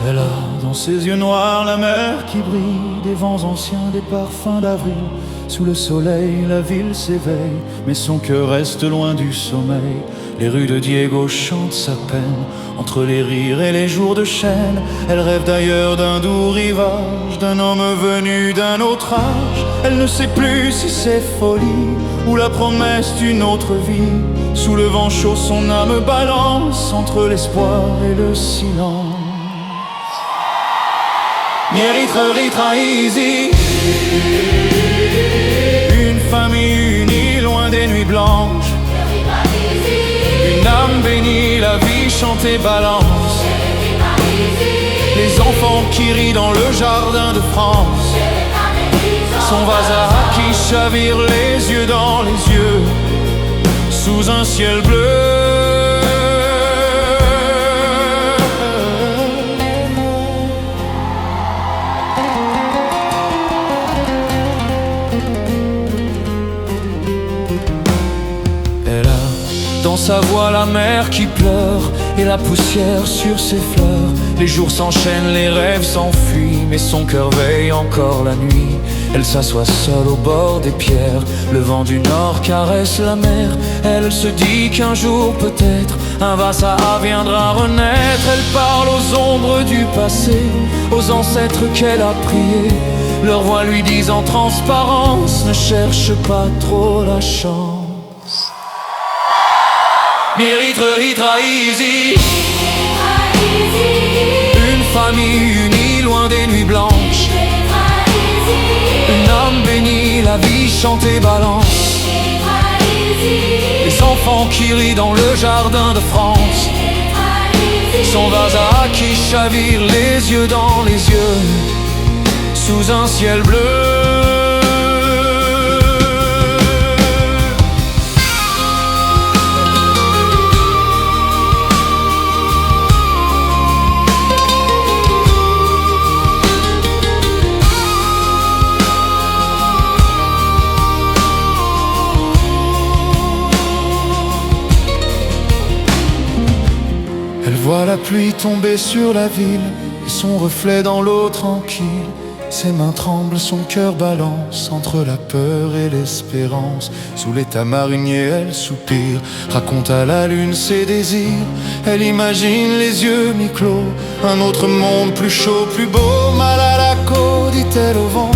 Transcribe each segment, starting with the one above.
Elle a dans ses yeux noirs la mer qui brille, des vents anciens, des parfums d'avril. Sous le soleil, la ville s'éveille, mais son cœur reste loin du sommeil. Les rues de Diego chantent sa peine, entre les rires et les jours de chêne. Elle rêve d'ailleurs d'un doux rivage, d'un homme venu d'un autre âge. Elle ne sait plus si c'est folie ou la promesse d'une autre vie. Sous le vent chaud, son âme balance entre l'espoir et le silence. Easy. Une famille unie loin des nuits blanches. Une âme bénie, la vie chante et balance. Les enfants qui rient dans le jardin de France. Son vasa qui chavire les yeux dans les yeux, sous un ciel bleu. Dans sa voix la mer qui pleure et la poussière sur ses fleurs. Les jours s'enchaînent, les rêves s'enfuient, mais son cœur veille encore la nuit. Elle s'assoit seule au bord des pierres, le vent du nord caresse la mer. Elle se dit qu'un jour peut-être un Vasa viendra renaître. Elle parle aux ombres du passé, aux ancêtres qu'elle a priés. Leurs voix lui disent en transparence: ne cherche pas trop la chance. Easy. Une famille unie loin des nuits blanches. Une âme bénie, la vie chante et balance. Les enfants qui rient dans le jardin de France. Son Vasa qui chavire les yeux dans les yeux, sous un ciel bleu. Elle voit la pluie tomber sur la ville et son reflet dans l'eau tranquille. Ses mains tremblent, son cœur balance entre la peur et l'espérance. Sous l'état marinier, elle soupire, raconte à la lune ses désirs. Elle imagine les yeux mi-clos, un autre monde plus chaud, plus beau. Mal à la côte, dit-elle au vent,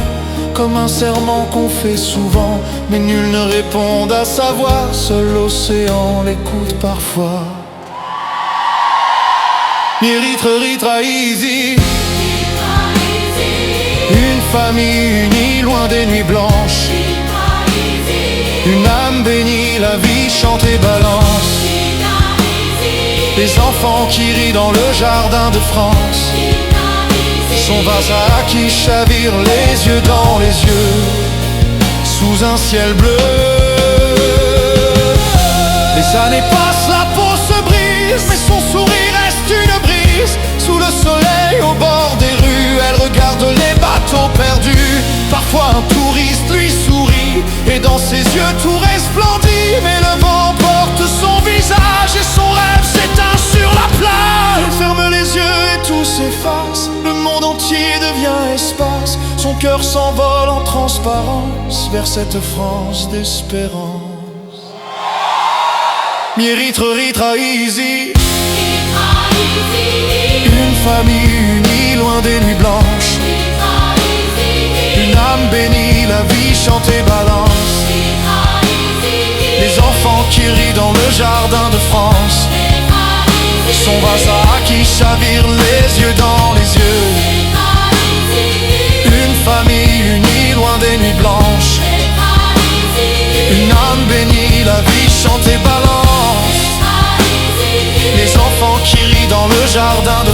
comme un serment qu'on fait souvent. Mais nul ne répond à sa voix, seul l'océan l'écoute parfois. Easy. Une famille unie loin des nuits blanches. Une âme bénie, la vie chante et balance. Les enfants qui rient dans le jardin de France. Son Vasa qui chavire les yeux dans les yeux, sous un ciel bleu. Les années passent, la peau se brise, mais son sourire reste une brise. Sous le soleil, au bord des rues, elle regarde les bateaux perdus. Parfois un touriste lui sourit, et dans ses yeux tout resplendit. Mais le vent porte son visage et son rêve s'éteint sur la plage. Elle ferme les yeux et tout s'efface, le monde entier devient espace. Son cœur s'envole en transparence vers cette France d'espérance. Easy. Une famille unie loin des nuits blanches. Une âme bénie, la vie chante et balance. Les enfants qui rient dans le jardin de France. Son Vasa qui chavire les yeux dans les yeux. Une famille unie loin des nuits blanches. Une âme bénie, la vie chante et balance. Les enfants qui rient dans le jardin de